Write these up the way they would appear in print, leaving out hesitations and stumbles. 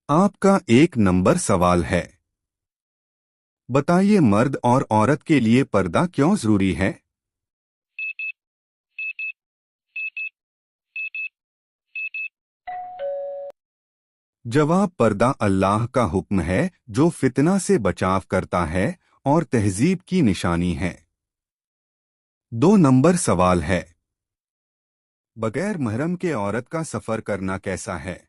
आपका एक नंबर सवाल है। बताइए मर्द और औरत के लिए पर्दा क्यों जरूरी है। जवाब पर्दा अल्लाह का हुक्म है जो फितना से बचाव करता है और तहजीब की निशानी है। दो नंबर सवाल है। बगैर महरम के औरत का सफर करना कैसा है।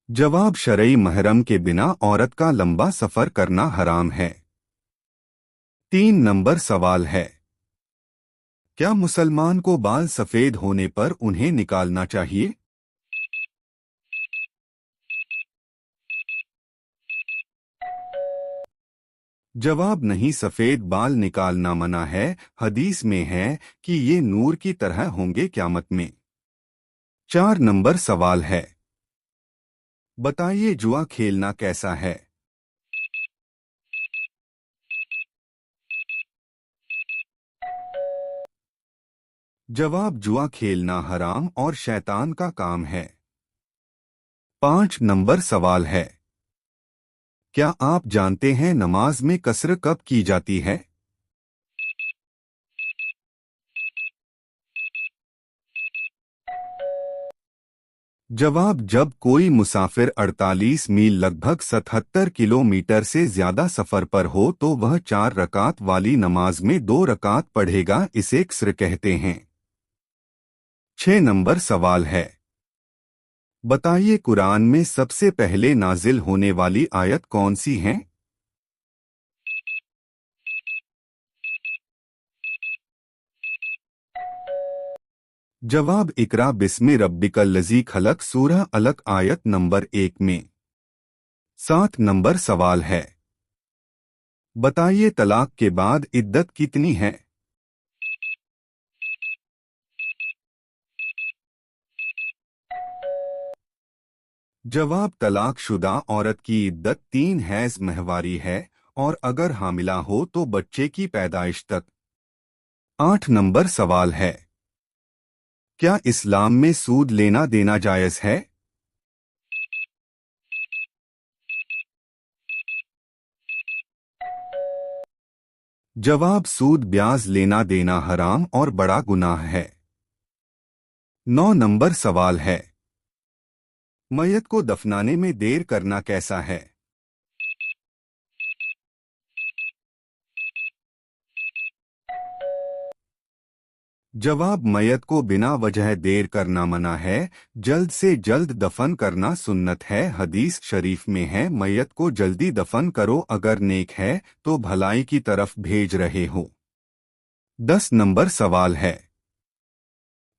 जवाब शरई महरम के बिना औरत का लंबा सफर करना हराम है। तीन नंबर सवाल है। क्या मुसलमान को बाल सफेद होने पर उन्हें निकालना चाहिए। जवाब नहीं, सफेद बाल निकालना मना है। हदीस में है कि ये नूर की तरह होंगे क़यामत में। चार नंबर सवाल है। बताइए जुआ खेलना कैसा है। जवाब जुआ खेलना हराम और शैतान का काम है। पांच नंबर सवाल है। क्या आप जानते हैं नमाज में कसर कब की जाती है। जवाब जब कोई मुसाफिर 48 मील लगभग 77 किलोमीटर से ज्यादा सफर पर हो तो वह 4 रकात वाली नमाज में 2 रकात पढ़ेगा, इसे क्स्र कहते हैं। छह नंबर सवाल है। बताइए कुरान में सबसे पहले नाजिल होने वाली आयत कौन सी है। जवाब इकरा बिस्मि रब्बिकल लज़ी खलक सूरह अलक आयत नंबर 1 में। सात नंबर सवाल है। बताइए तलाक के बाद इद्दत कितनी है। जवाब तलाकशुदा औरत की इद्दत 3 हैज़ माहवारी है और अगर हामिला हो तो बच्चे की पैदाइश तक। आठ नंबर सवाल है। क्या इस्लाम में सूद लेना देना जायज़ है। जवाब सूद ब्याज लेना देना हराम और बड़ा गुनाह है। नौ नंबर सवाल है। मैयत को दफनाने में देर करना कैसा है। जवाब मैयत को बिना वजह देर करना मना है, जल्द से जल्द दफन करना सुन्नत है। हदीस शरीफ में है मैयत को जल्दी दफन करो, अगर नेक है तो भलाई की तरफ भेज रहे हो। 10 नंबर सवाल है।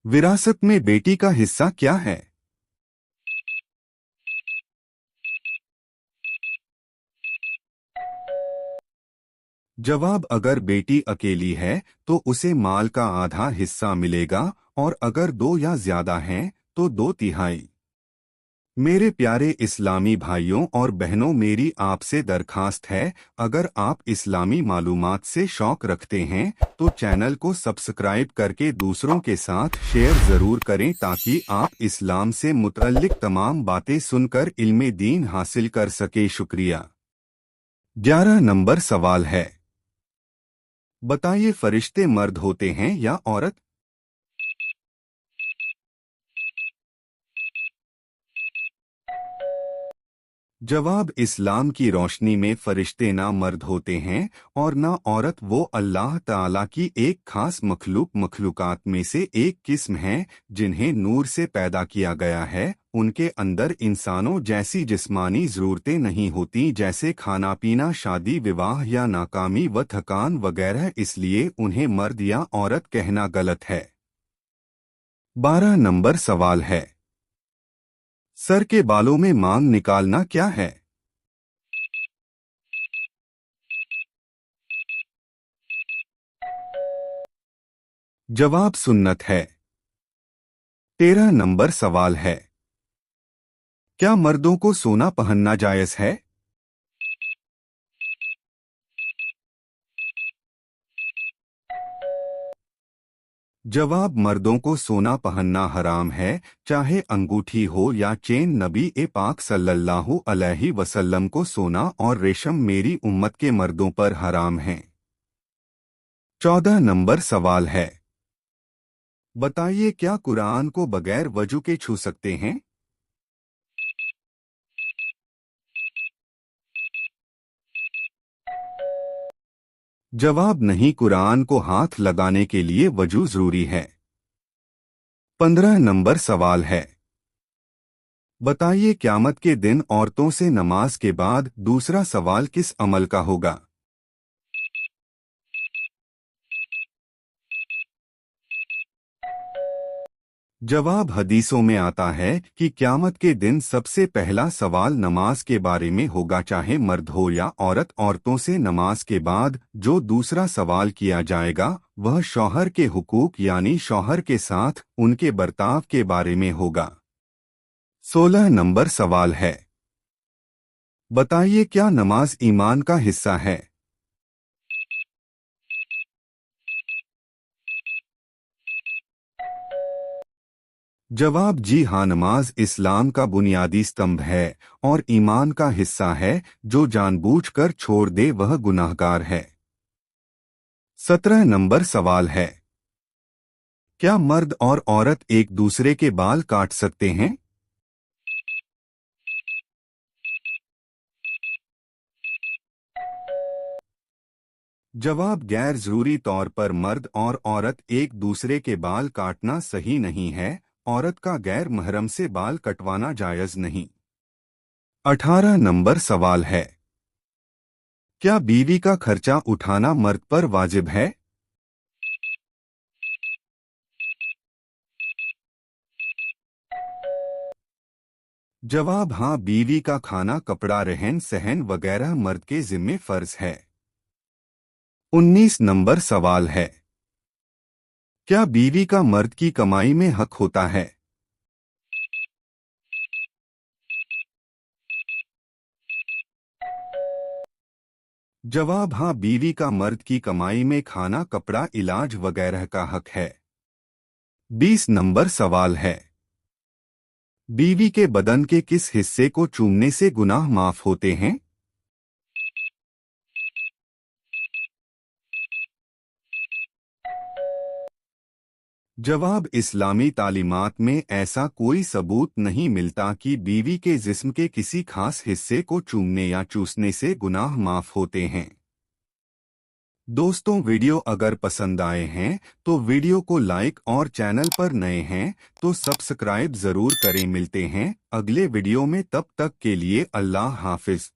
विरासत में बेटी का हिस्सा क्या है। जवाब अगर बेटी अकेली है तो उसे माल का आधा हिस्सा मिलेगा और अगर दो या ज्यादा हैं तो 2/3। मेरे प्यारे इस्लामी भाइयों और बहनों, मेरी आपसे दरखास्त है, अगर आप इस्लामी मालूमात से शौक रखते हैं तो चैनल को सब्सक्राइब करके दूसरों के साथ शेयर ज़रूर करें ताकि आप इस्लाम से मुतल्लिक तमाम बातें सुनकर इल्मे दीन हासिल कर सके। शुक्रिया। 11 नंबर सवाल है। बताइए फरिश्ते मर्द होते हैं या औरत। जवाब इस्लाम की रोशनी में फरिश्ते ना मर्द होते हैं और ना औरत, वो अल्लाह ताला की एक खास मखलूकात में से एक किस्म है जिन्हें नूर से पैदा किया गया है। उनके अंदर इंसानों जैसी जिस्मानी ज़रूरतें नहीं होती, जैसे खाना पीना, शादी विवाह या नाकामी व थकान वगैरह, इसलिए उन्हें मर्द या औरत कहना गलत है। 12 नंबर सवाल है। सर के बालों में मांग निकालना क्या है। जवाब सुन्नत है। 13 नंबर सवाल है। क्या मर्दों को सोना पहनना जायज़ है। जवाब मर्दों को सोना पहनना हराम है, चाहे अंगूठी हो या चेन। नबी ए पाक सल्लल्लाहु अलैहि वसल्लम को सोना और रेशम मेरी उम्मत के मर्दों पर हराम हैं। 14 नंबर सवाल है, बताइए क्या कुरान को बगैर वजू के छू सकते हैं? जवाब नहीं, कुरान को हाथ लगाने के लिए वजू जरूरी है। 15 नंबर सवाल है, बताइए क़यामत के दिन औरतों से नमाज के बाद दूसरा सवाल किस अमल का होगा? जवाब हदीसों में आता है कि क़यामत के दिन सबसे पहला सवाल नमाज के बारे में होगा, चाहे मर्द हो या औरत। औरतों से नमाज के बाद जो दूसरा सवाल किया जाएगा वह शौहर के हुकूक यानी शौहर के साथ उनके बर्ताव के बारे में होगा। 16 नंबर सवाल है, बताइए क्या नमाज ईमान का हिस्सा है? जवाब जी हाँ, नमाज इस्लाम का बुनियादी स्तंभ है और ईमान का हिस्सा है। जो जानबूझकर छोड़ दे वह गुनाहगार है। 17 नंबर सवाल है, क्या मर्द और औरत एक दूसरे के बाल काट सकते हैं? जवाब गैर जरूरी तौर पर मर्द और औरत एक दूसरे के बाल काटना सही नहीं है। औरत का गैर महरम से बाल कटवाना जायज नहीं। 18 नंबर सवाल है, क्या बीवी का खर्चा उठाना मर्द पर वाजिब है? जवाब हाँ, बीवी का खाना कपड़ा रहन सहन वगैरह मर्द के जिम्मे फर्ज है। 19 नंबर सवाल है, क्या बीवी का मर्द की कमाई में हक होता है? जवाब हाँ, बीवी का मर्द की कमाई में खाना कपड़ा इलाज वगैरह का हक है। 20 नंबर सवाल है, बीवी के बदन के किस हिस्से को चूमने से गुनाह माफ होते हैं? जवाब इस्लामी तालीमात में ऐसा कोई सबूत नहीं मिलता कि बीवी के जिस्म के किसी खास हिस्से को चूमने या चूसने से गुनाह माफ होते हैं। दोस्तों, वीडियो अगर पसंद आए हैं तो वीडियो को लाइक और चैनल पर नए हैं तो सब्सक्राइब जरूर करें। मिलते हैं अगले वीडियो में, तब तक के लिए अल्लाह हाफिज।